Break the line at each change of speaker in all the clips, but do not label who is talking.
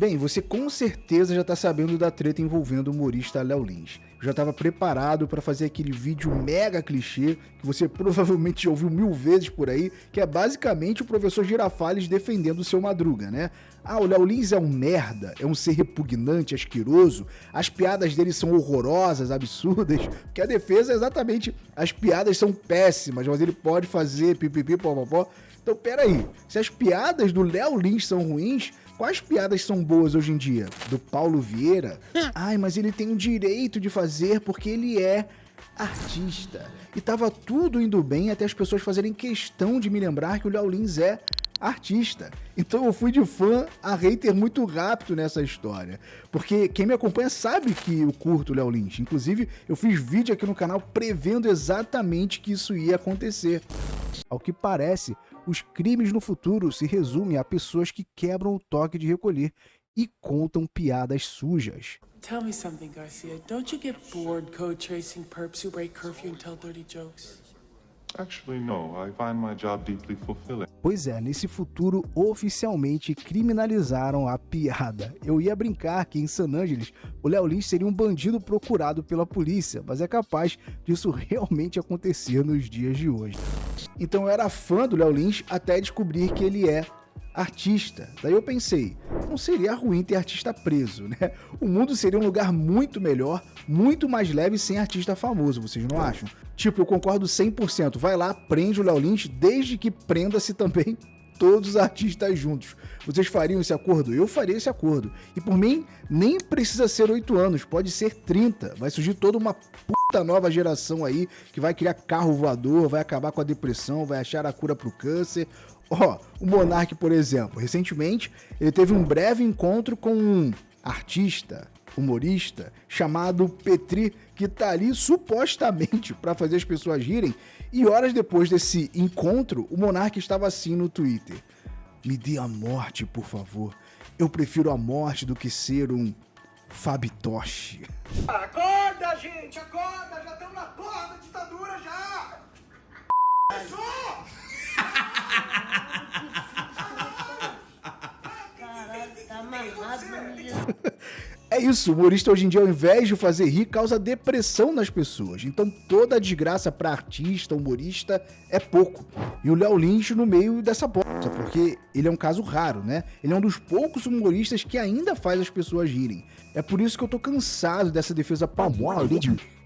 Bem, você com certeza já está sabendo da treta envolvendo o humorista Léo Lins. Eu já estava preparado para fazer aquele vídeo mega clichê, que você provavelmente já ouviu 1000 vezes por aí, que é basicamente o professor Girafales defendendo o seu Madruga, né? Ah, o Léo Lins é um merda, é um ser repugnante, asqueroso, as piadas dele são horrorosas, absurdas, porque a defesa é exatamente, as piadas são péssimas, mas ele pode fazer pipipi, popopó. Então, peraí, se as piadas do Léo Lins são ruins, quais piadas são boas hoje em dia? Do Paulo Vieira? Ai, mas ele tem o direito de fazer porque ele é artista. E tava tudo indo bem até as pessoas fazerem questão de me lembrar que o Léo Lins é artista. Então eu fui de fã a hater muito rápido nessa história. Porque quem me acompanha sabe que eu curto o Léo Lins. Inclusive, eu fiz vídeo aqui no canal prevendo exatamente que isso ia acontecer. Ao que parece, os crimes no futuro se resumem a pessoas que quebram o toque de recolher e contam piadas sujas.
Tell me something, Garcia. Don't you get bored code tracing perps who break curfew and tell dirty jokes?
Actually, no. I find my job deeply fulfilling.
Pois é, nesse futuro oficialmente criminalizaram a piada. Eu ia brincar que em San Angeles o Léo Lins seria um bandido procurado pela polícia, mas é capaz disso realmente acontecer nos dias de hoje. Então eu era fã do Léo Lins até descobrir que ele é artista. Daí eu pensei, não seria ruim ter artista preso, né? O mundo seria um lugar muito melhor, muito mais leve sem artista famoso, vocês não acham? Tipo, eu concordo 100%, vai lá, prende o Léo Lins, desde que prenda-se também todos os artistas juntos. Vocês fariam esse acordo? Eu faria esse acordo. E por mim, nem precisa ser 8 anos, pode ser 30. Vai surgir toda uma puta nova geração aí, que vai criar carro voador, vai acabar com a depressão, vai achar a cura pro câncer. Ó, o Monark, por exemplo, recentemente ele teve um breve encontro com um artista, humorista, chamado Petri, que tá ali supostamente para fazer as pessoas rirem, e horas depois desse encontro, o Monark estava assim no Twitter: me dê a morte, por favor. Eu prefiro a morte do que ser um Fabitoshi.
Acorda, gente, acorda! Já estamos na porra da ditadura, já! Começou!
Caralho, tá amarrado, menino.
É isso, o humorista hoje em dia, ao invés de fazer rir, causa depressão nas pessoas. Então toda a desgraça pra artista, humorista, é pouco. E o Léo Lins no meio dessa bosta, porque ele é um caso raro, né? Ele é um dos poucos humoristas que ainda faz as pessoas rirem. É por isso que eu tô cansado dessa defesa palmola.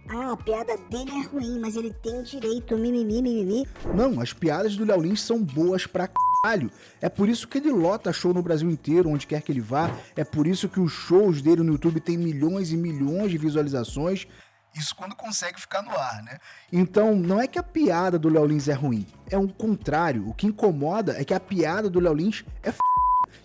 Ah, a piada dele é ruim, mas ele tem o direito, mimimi.
Não, as piadas do Léo Lins são boas pra caralho. É por isso que ele lota show no Brasil inteiro, onde quer que ele vá. É por isso que os shows dele no YouTube tem milhões e milhões de visualizações. Isso quando consegue ficar no ar, né? Então, não é que a piada do Léo Lins é ruim. É o contrário. O que incomoda é que a piada do Léo Lins é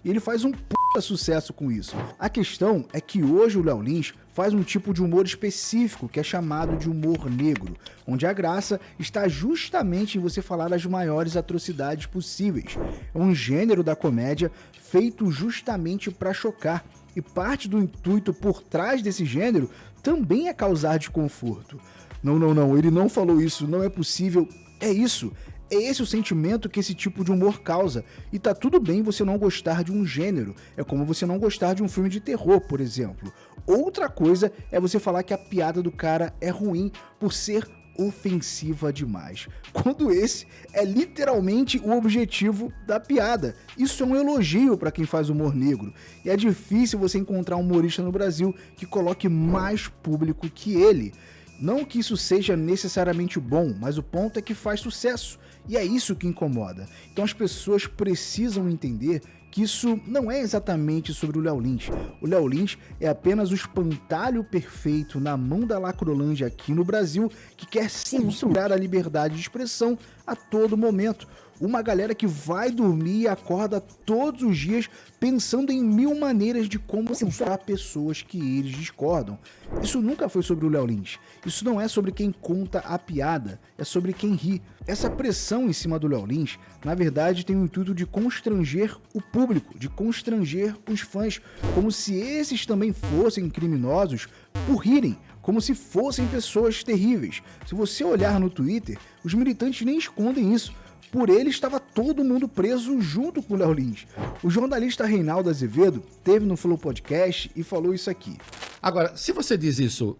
e ele faz um puta sucesso com isso. A questão é que hoje o Léo Lins faz um tipo de humor específico que é chamado de humor negro, onde a graça está justamente em você falar as maiores atrocidades possíveis. É um gênero da comédia feito justamente para chocar, e parte do intuito por trás desse gênero também é causar desconforto. Não, ele não falou isso, não é possível. É isso. É esse o sentimento que esse tipo de humor causa. E tá tudo bem você não gostar de um gênero. É como você não gostar de um filme de terror, por exemplo. Outra coisa é você falar que a piada do cara é ruim por ser ofensiva demais, quando esse é literalmente o objetivo da piada. Isso é um elogio para quem faz humor negro. E é difícil você encontrar um humorista no Brasil que coloque mais público que ele. Não que isso seja necessariamente bom, mas o ponto é que faz sucesso. E é isso que incomoda. Então as pessoas precisam entender que isso não é exatamente sobre o Léo Lins. O Léo Lins é apenas o espantalho perfeito na mão da Lacrolândia aqui no Brasil, que quer censurar a liberdade de expressão a todo momento. Uma galera que vai dormir e acorda todos os dias pensando em 1000 maneiras de como censurar pessoas que eles discordam. Isso nunca foi sobre o Léo Lins. Isso não é sobre quem conta a piada, é sobre quem ri. Essa pressão em cima do Léo Lins, na verdade, tem o intuito de constranger o público, de constranger os fãs, como se esses também fossem criminosos por rirem, como se fossem pessoas terríveis. Se você olhar no Twitter, os militantes nem escondem isso. por ele estava todo mundo preso junto com o Léo Lins. O jornalista Reinaldo Azevedo teve no Flow Podcast e falou isso aqui.
Agora, se você diz isso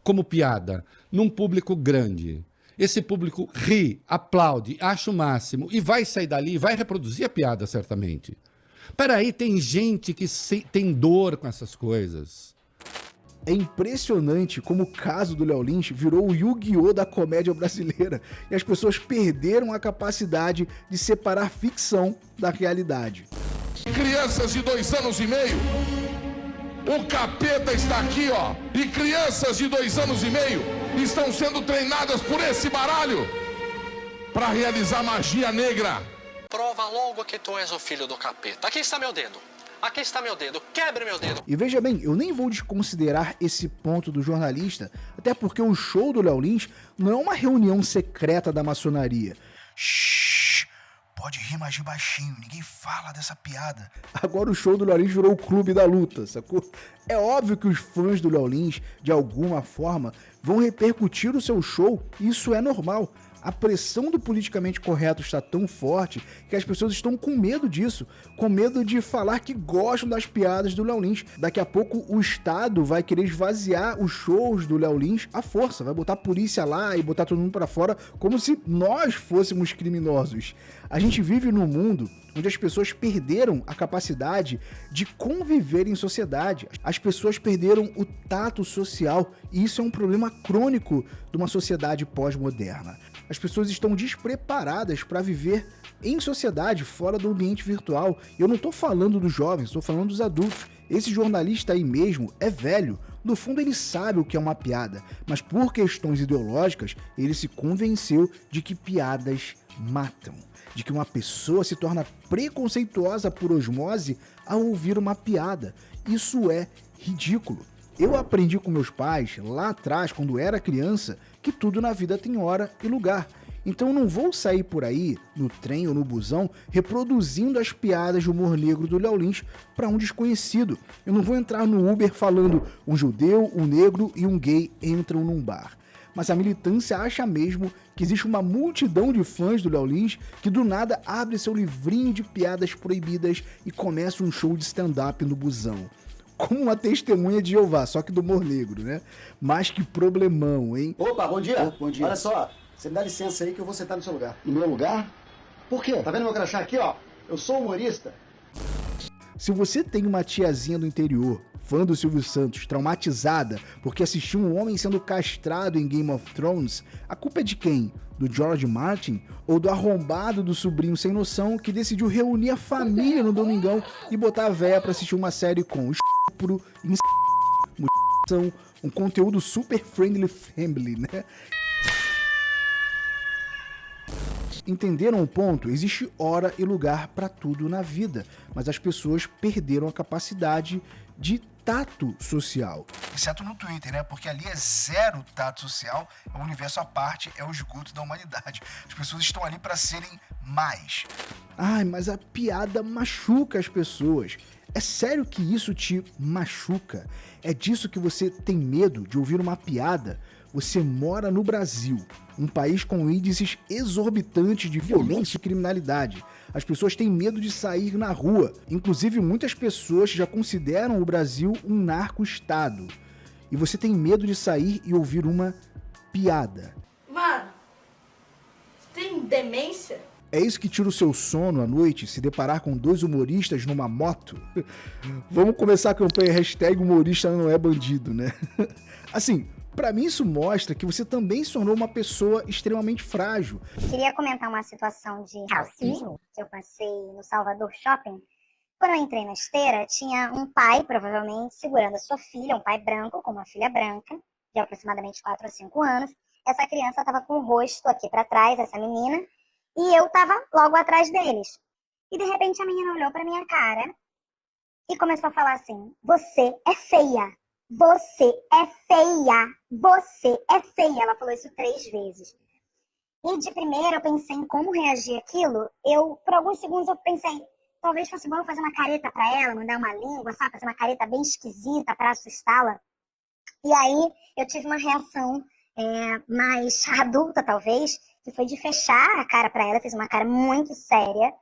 como piada num público grande, esse público ri, aplaude, acha o máximo e vai sair dali e vai reproduzir a piada certamente. Peraí, tem gente que tem dor com essas coisas.
É impressionante como o caso do Léo Lins virou o Yu-Gi-Oh! Da comédia brasileira e as pessoas perderam a capacidade de separar ficção da realidade.
Crianças de 2 anos e meio, o capeta está aqui, ó, e crianças de 2 anos e meio estão sendo treinadas por esse baralho para realizar magia negra.
Prova logo que tu és o filho do capeta. Aqui está meu dedo. Aqui está meu dedo, quebre meu dedo.
E veja bem, eu nem vou desconsiderar esse ponto do jornalista, até porque o show do Léo Lins não é uma reunião secreta da maçonaria. Shhh, pode rir mais de baixinho, ninguém fala dessa piada. Agora o show do Léo Lins virou o clube da luta, sacou? É óbvio que os fãs do Léo Lins, de alguma forma, vão repercutir o seu show, e isso é normal. A pressão do politicamente correto está tão forte que as pessoas estão com medo disso, com medo de falar que gostam das piadas do Léo Lins. Daqui a pouco o Estado vai querer esvaziar os shows do Léo Lins à força, vai botar a polícia lá e botar todo mundo pra fora como se nós fôssemos criminosos. A gente vive num mundo onde as pessoas perderam a capacidade de conviver em sociedade. As pessoas perderam o tato social e isso é um problema crônico de uma sociedade pós-moderna. As pessoas estão despreparadas para viver em sociedade, fora do ambiente virtual. Eu não estou falando dos jovens, estou falando dos adultos. Esse jornalista aí mesmo é velho. No fundo ele sabe o que é uma piada, mas por questões ideológicas ele se convenceu de que piadas matam. De que uma pessoa se torna preconceituosa por osmose ao ouvir uma piada. Isso é ridículo. Eu aprendi com meus pais, lá atrás, quando era criança, que tudo na vida tem hora e lugar. Então eu não vou sair por aí, no trem ou no busão, reproduzindo as piadas de humor negro do Léo Lins para um desconhecido. Eu não vou entrar no Uber falando um judeu, um negro e um gay entram num bar. Mas a militância acha mesmo que existe uma multidão de fãs do Léo Lins que do nada abre seu livrinho de piadas proibidas e começa um show de stand-up no busão. Como uma testemunha de Jeová, só que do humor negro, né? Mas que problemão, hein?
Opa, bom dia.
Bom dia.
Olha só, você me dá licença aí que eu vou sentar no seu lugar. No meu lugar? Por quê? Tá vendo meu crachá aqui, ó? Eu sou humorista.
Se você tem uma tiazinha do interior, fã do Silvio Santos, traumatizada porque assistiu um homem sendo castrado em Game of Thrones, a culpa é de quem? Do George Martin? Ou do arrombado do sobrinho sem noção que decidiu reunir a família no domingão e botar a véia pra assistir uma série com estupro, mutilação, um conteúdo super friendly family, né? Entenderam o ponto? Existe hora e lugar para tudo na vida, mas as pessoas perderam a capacidade de tato social. Exceto no Twitter, né? Porque ali é zero tato social, é um universo à parte, é o esgoto da humanidade. As pessoas estão ali para serem mais. Ai, mas a piada machuca as pessoas. É sério que isso te machuca? É disso que você tem medo de ouvir uma piada? Você mora no Brasil, um país com índices exorbitantes de violência e criminalidade. As pessoas têm medo de sair na rua. Inclusive, muitas pessoas já consideram o Brasil um narco-estado. E você tem medo de sair e ouvir uma piada.
Mano, você tem demência?
É isso que tira o seu sono à noite, se deparar com dois humoristas numa moto? Vamos começar a campanha #humorista não é bandido, né? Assim, pra mim isso mostra que você também se tornou uma pessoa extremamente frágil.
Queria comentar uma situação de racismo que eu passei no Salvador Shopping. Quando eu entrei na esteira, tinha um pai, provavelmente, segurando a sua filha, um pai branco com uma filha branca, de aproximadamente 4 a 5 anos. Essa criança estava com o rosto aqui pra trás, essa menina, e eu tava logo atrás deles. E de repente a menina olhou pra minha cara e começou a falar assim: você é feia, você é feia, você é feia. Ela falou isso 3 vezes. E de primeira eu pensei em como reagir àquilo. Por alguns segundos eu pensei, talvez fosse bom eu fazer uma careta pra ela, mandar uma língua, sabe? Fazer uma careta bem esquisita pra assustá-la. E aí eu tive uma reação mais adulta, talvez, que foi de fechar a cara pra ela, fez uma cara muito séria.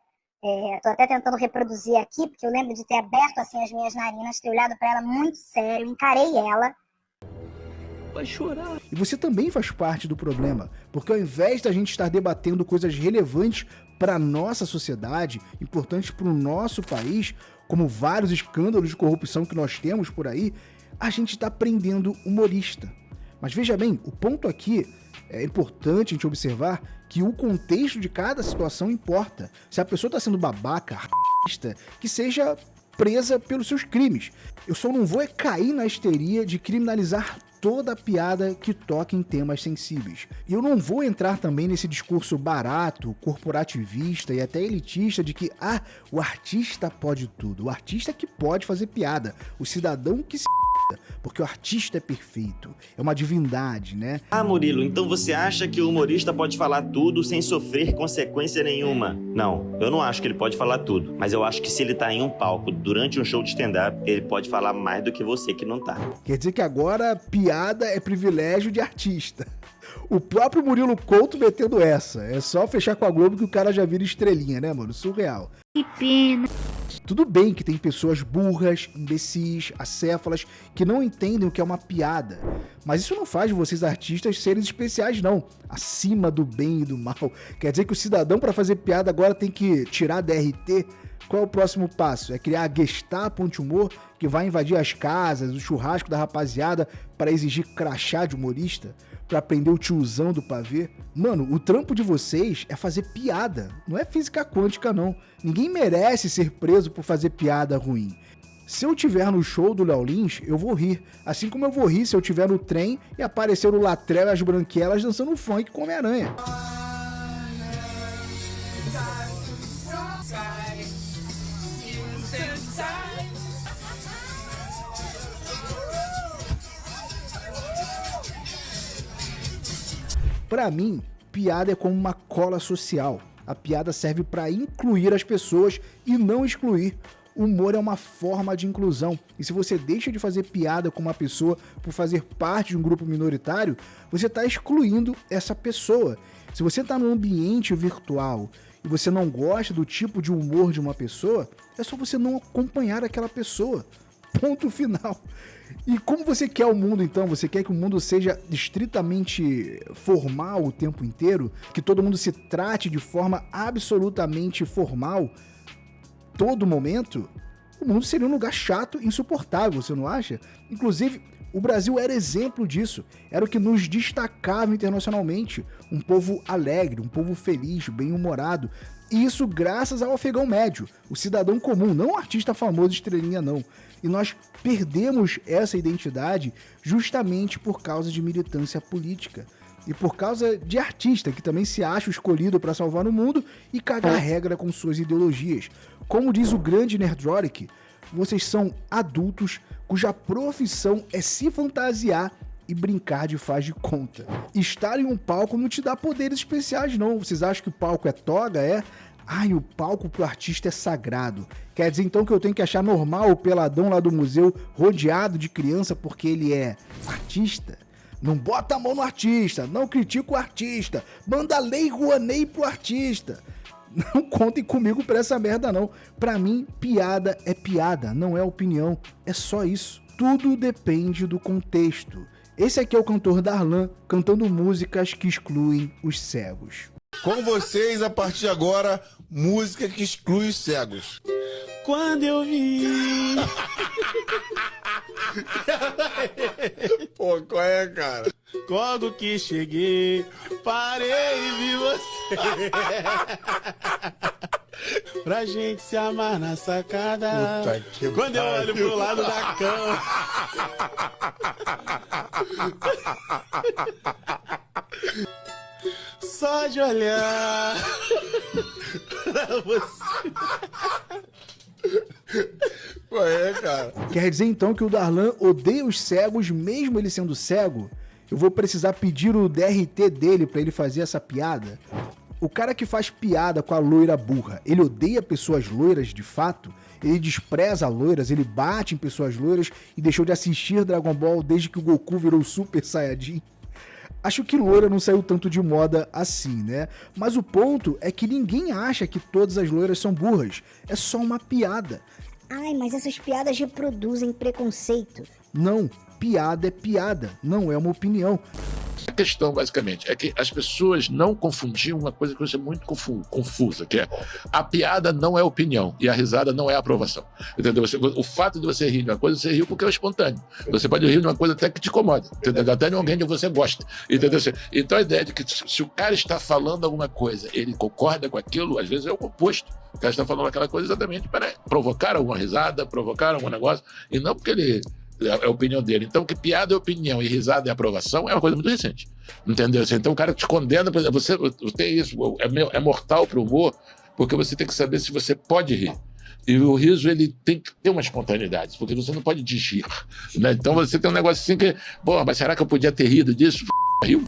Tô até tentando reproduzir aqui, porque eu lembro de ter aberto assim as minhas narinas, ter olhado pra ela muito sério, encarei ela.
Vai chorar. E você também faz parte do problema, porque ao invés da gente estar debatendo coisas relevantes para nossa sociedade, importantes para o nosso país, como vários escândalos de corrupção que nós temos por aí, a gente está prendendo humorista. Mas veja bem, o ponto aqui é importante a gente observar que o contexto de cada situação importa. Se a pessoa está sendo babaca, racista, que seja presa pelos seus crimes. Eu só não vou cair na histeria de criminalizar toda piada que toca em temas sensíveis. E eu não vou entrar também nesse discurso barato, corporativista e até elitista de que, o artista pode tudo. O artista que pode fazer piada. O cidadão que se porque o artista é perfeito, é uma divindade, né?
Murilo, então você acha que o humorista pode falar tudo sem sofrer consequência nenhuma? Não, eu não acho que ele pode falar tudo, mas eu acho que se ele tá em um palco durante um show de stand-up, ele pode falar mais do que você que não tá.
Quer dizer que agora piada é privilégio de artista. O próprio Murilo Couto metendo essa. É só fechar com a Globo que o cara já vira estrelinha, né, mano? Surreal.
Que pena.
Tudo bem que tem pessoas burras, imbecis, acéfalas, que não entendem o que é uma piada. Mas isso não faz de vocês artistas seres especiais, não. Acima do bem e do mal. Quer dizer que o cidadão, para fazer piada, agora tem que tirar DRT? Qual é o próximo passo? É criar a Gestapo anti-humor que vai invadir as casas, o churrasco da rapaziada para exigir crachá de humorista? Pra prender o tiozão do pavê? Mano, o trampo de vocês é fazer piada, não é física quântica não. Ninguém merece ser preso por fazer piada ruim. Se eu tiver no show do Léo Lins, eu vou rir. Assim como eu vou rir se eu tiver no trem e aparecer o Latrell e as Branquelas dançando funk com Homem-Aranha. Pra mim, piada é como uma cola social. A piada serve para incluir as pessoas e não excluir. O humor é uma forma de inclusão. E se você deixa de fazer piada com uma pessoa por fazer parte de um grupo minoritário, você está excluindo essa pessoa. Se você está num ambiente virtual e você não gosta do tipo de humor de uma pessoa, é só você não acompanhar aquela pessoa. Ponto final. E como você quer o mundo, então? Você quer que o mundo seja estritamente formal o tempo inteiro? Que todo mundo se trate de forma absolutamente formal todo momento? O mundo seria um lugar chato e insuportável, você não acha? Inclusive, o Brasil era exemplo disso. Era o que nos destacava internacionalmente. Um povo alegre, um povo feliz, bem-humorado. E isso graças ao afegão médio, o cidadão comum, não o artista famoso estrelinha, não. E nós perdemos essa identidade justamente por causa de militância política. E por causa de artista que também se acha o escolhido para salvar o mundo e cagar a regra com suas ideologias. Como diz o grande Nerdroric, vocês são adultos cuja profissão é se fantasiar e brincar de faz de conta. Estar em um palco não te dá poderes especiais, não. Vocês acham que o palco é toga, é? O palco pro artista é sagrado. Quer dizer então que eu tenho que achar normal o peladão lá do museu rodeado de criança porque ele é artista? Não bota a mão no artista, não critica o artista, manda a lei Rouanet pro artista. Não contem comigo pra essa merda não. Pra mim, piada é piada, não é opinião, é só isso. Tudo depende do contexto. Esse aqui é o cantor Darlan, cantando músicas que excluem os cegos.
Com vocês, a partir de agora, música que exclui os cegos.
Quando eu vi...
Pô, qual é, cara?
Quando que cheguei, parei e vi você. Pra gente se amar na sacada.
Puta que
quando eu olho pro lado da cama. Só de olhar pra você.
Qual é, cara?
Quer dizer então que o Darlan odeia os cegos mesmo ele sendo cego? Eu vou precisar pedir o DRT dele pra ele fazer essa piada? O cara que faz piada com a loira burra, ele odeia pessoas loiras de fato? Ele despreza loiras, ele bate em pessoas loiras e deixou de assistir Dragon Ball desde que o Goku virou Super Saiyajin? Acho que loira não saiu tanto de moda assim, né? Mas o ponto é que ninguém acha que todas as loiras são burras. É só uma piada.
Ai, mas essas piadas reproduzem preconceito.
Não, piada é piada, não é uma opinião.
A questão, basicamente, é que as pessoas não confundiam uma coisa que é muito confusa, que é a piada não é opinião e a risada não é aprovação. Entendeu? O fato de você rir de uma coisa, você riu porque é espontâneo. Você pode rir de uma coisa até que te incomoda, entendeu? Até de alguém que você gosta. Entendeu? Então a ideia de que se o cara está falando alguma coisa, ele concorda com aquilo, às vezes é o oposto. O cara está falando aquela coisa exatamente para provocar alguma risada, provocar algum negócio, e não porque ele... é a opinião dele. Então, que piada é opinião e risada é aprovação é uma coisa muito recente. Entendeu? Então, o cara te condena, por exemplo, você tem isso, é mortal para o humor, porque você tem que saber se você pode rir. E o riso, ele tem que ter uma espontaneidade, porque você não pode digir, né? Então, você tem um negócio assim que, pô, mas será que eu podia ter rido disso? Riu?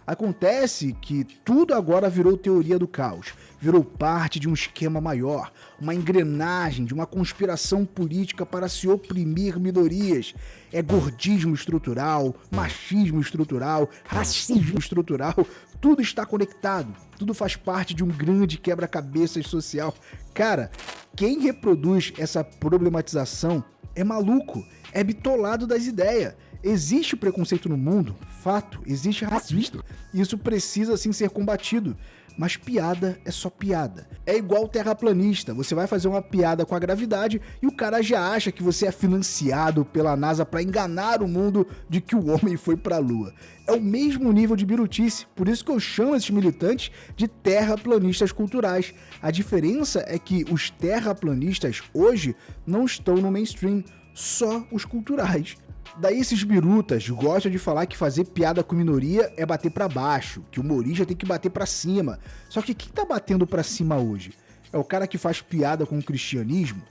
Acontece que tudo agora virou teoria do caos, virou parte de um esquema maior, uma engrenagem de uma conspiração política para se oprimir minorias. É gordismo estrutural, machismo estrutural, racismo estrutural, tudo está conectado, tudo faz parte de um grande quebra-cabeças social. Cara, quem reproduz essa problematização é maluco, é bitolado das ideias. Existe preconceito no mundo, fato, existe racismo. Isso precisa sim ser combatido. Mas piada é só piada. É igual terraplanista, você vai fazer uma piada com a gravidade e o cara já acha que você é financiado pela NASA para enganar o mundo de que o homem foi para a Lua. É o mesmo nível de birutice, por isso que eu chamo esses militantes de terraplanistas culturais. A diferença é que os terraplanistas hoje não estão no mainstream, só os culturais. Daí esses birutas gostam de falar que fazer piada com minoria é bater pra baixo, que o humorista tem que bater pra cima. Só que quem tá batendo pra cima hoje? É o cara que faz piada com o cristianismo?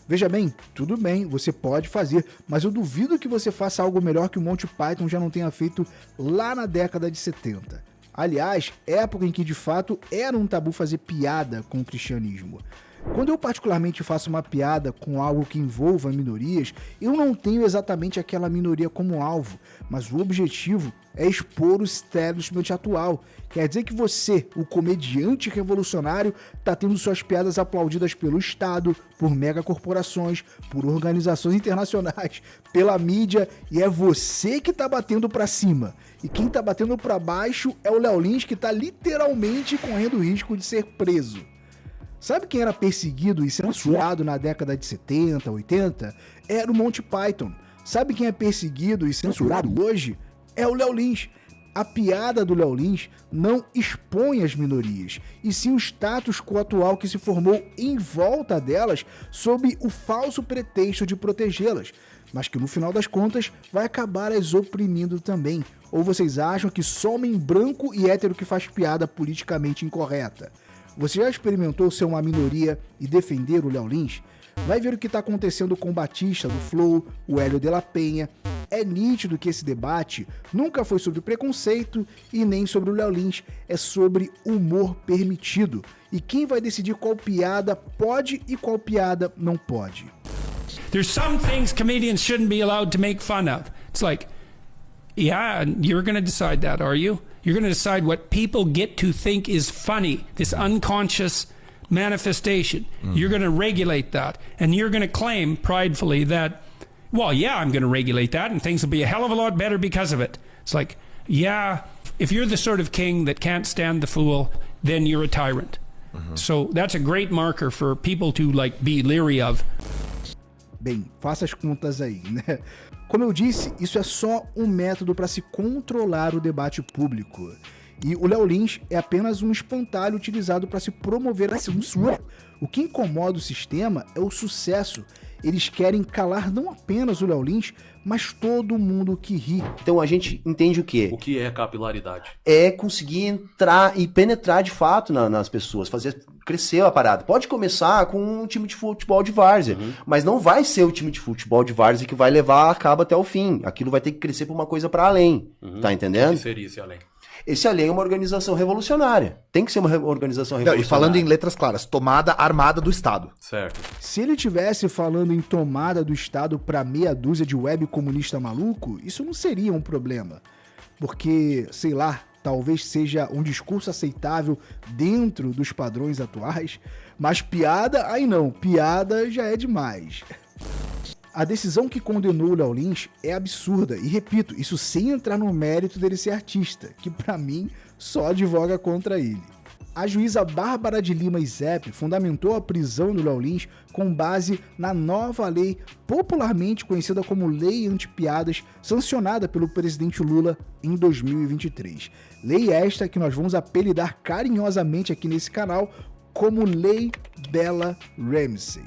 Veja bem, tudo bem, você pode fazer, mas eu duvido que você faça algo melhor que o Monty Python já não tenha feito lá na década de 70. Aliás, época em que de fato era um tabu fazer piada com o cristianismo. Quando eu particularmente faço uma piada com algo que envolva minorias, eu não tenho exatamente aquela minoria como alvo, mas o objetivo é expor o establishment atual. Quer dizer que você, o comediante revolucionário, está tendo suas piadas aplaudidas pelo Estado, por megacorporações, por organizações internacionais, pela mídia, e é você que está batendo para cima. E quem está batendo para baixo é o Léo Lins, que está literalmente correndo o risco de ser preso. Sabe quem era perseguido e censurado na década de 70, 80? Era o Monty Python. Sabe quem é perseguido e censurado hoje? É o Léo Lins. A piada do Léo Lins não expõe as minorias, e sim o status quo atual que se formou em volta delas sob o falso pretexto de protegê-las, mas que no final das contas vai acabar as oprimindo também. Ou vocês acham que só homem branco e hétero que faz piada politicamente incorreta? Você já experimentou ser uma minoria e defender o Léo Lins? Vai ver o que está acontecendo com o Batista do Flow, o Hélio de la Penha. É nítido que esse debate nunca foi sobre preconceito e nem sobre o Léo Lins, é sobre humor permitido. E quem vai decidir qual piada pode e qual piada não pode.
There's some things comedians shouldn't be allowed to make fun of. It's like, yeah, you're going to decide that, are you? You're going to decide what people get to think is funny, this unconscious manifestation. You're going to regulate that. And you're going to claim pridefully that, well, yeah, I'm going to regulate that and things will be a hell of a lot better because of it. It's like, yeah, if you're the sort of king that can't stand the fool, then you're a tyrant. So that's a great marker for people to like be leery of.
Bem, faça as contas aí, né? Como eu disse, isso é só um método para se controlar o debate público. E o Léo Lins é apenas um espantalho utilizado para se promover a censura. O que incomoda o sistema é o sucesso. Eles querem calar não apenas o Léo Lins, mas todo mundo que ri.
Então a gente entende o quê?
O que é capilaridade?
É conseguir entrar e penetrar de fato nas pessoas, fazer crescer a parada. Pode começar com um time de futebol de várzea, mas não vai ser o time de futebol de várzea que vai levar a cabo até o fim. Aquilo vai ter que crescer para uma coisa para além. Tá entendendo?
O que seria esse além?
Esse além é uma organização revolucionária. Tem que ser uma organização revolucionária.
Não, e falando em letras claras, tomada armada do Estado.
Certo.
Se ele tivesse falando em tomada do Estado para meia dúzia de web comunista maluco, isso não seria um problema. porque, sei lá, talvez seja um discurso aceitável dentro dos padrões atuais, mas piada, aí não, piada já é demais. A decisão que condenou o Léo Lins é absurda, e repito, isso sem entrar no mérito dele ser artista, que pra mim só advoga contra ele. A juíza Bárbara de Lima Izep fundamentou a prisão do Léo Lins com base na nova lei popularmente conhecida como Lei Antipiadas, sancionada pelo presidente Lula em 2023. Lei esta que nós vamos apelidar carinhosamente aqui nesse canal como Lei Bella Ramsey.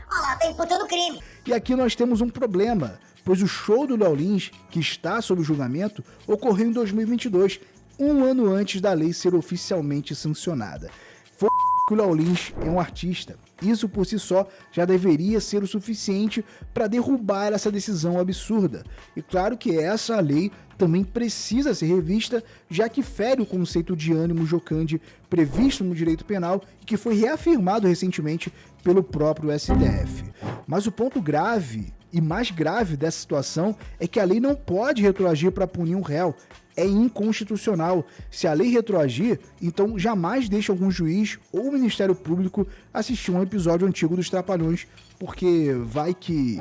Olha lá, tá imputando crime.
E aqui nós temos um problema, pois o show do Léo Lins, que está sob julgamento, ocorreu em 2022, um ano antes da lei ser oficialmente sancionada. Foi que o Léo Lins é um artista. Isso por si só já deveria ser o suficiente para derrubar essa decisão absurda. E claro que essa lei também precisa ser revista, já que fere o conceito de ânimo jocandi previsto no direito penal e que foi reafirmado recentemente pelo próprio STF. Mas o ponto grave e mais grave dessa situação é que a lei não pode retroagir para punir um réu. É inconstitucional. Se a lei retroagir, então jamais deixe algum juiz ou o Ministério Público assistir um episódio antigo dos Trapalhões, porque vai que...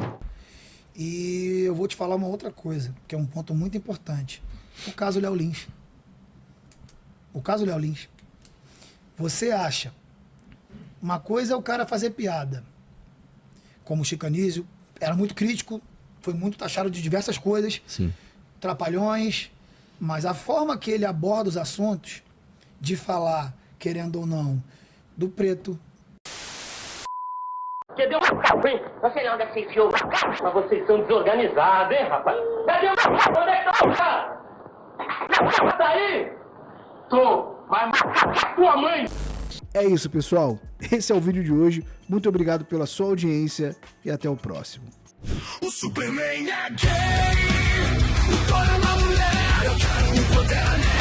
E eu vou te falar uma outra coisa, que é um ponto muito importante. O caso Léo Lins. O caso Léo Lins. Você acha, uma coisa é o cara fazer piada, como o Chico Anísio, era muito crítico, foi muito taxado de diversas coisas,
Sim.
Trapalhões, mas a forma que ele aborda os assuntos, de falar, querendo ou não, do preto.
Você deu uma calma, hein? Não sei onde é que você enfiou. Mas vocês são desorganizados, hein, rapaz? Cadê o meu? Onde é que tá o cara? Tá aí? Tô. Vai matar tua mãe.
É isso, pessoal. Esse é o vídeo de hoje. Muito obrigado pela sua audiência e até o próximo.
O Superman é gay. O dono é uma mulher. Eu quero um poder.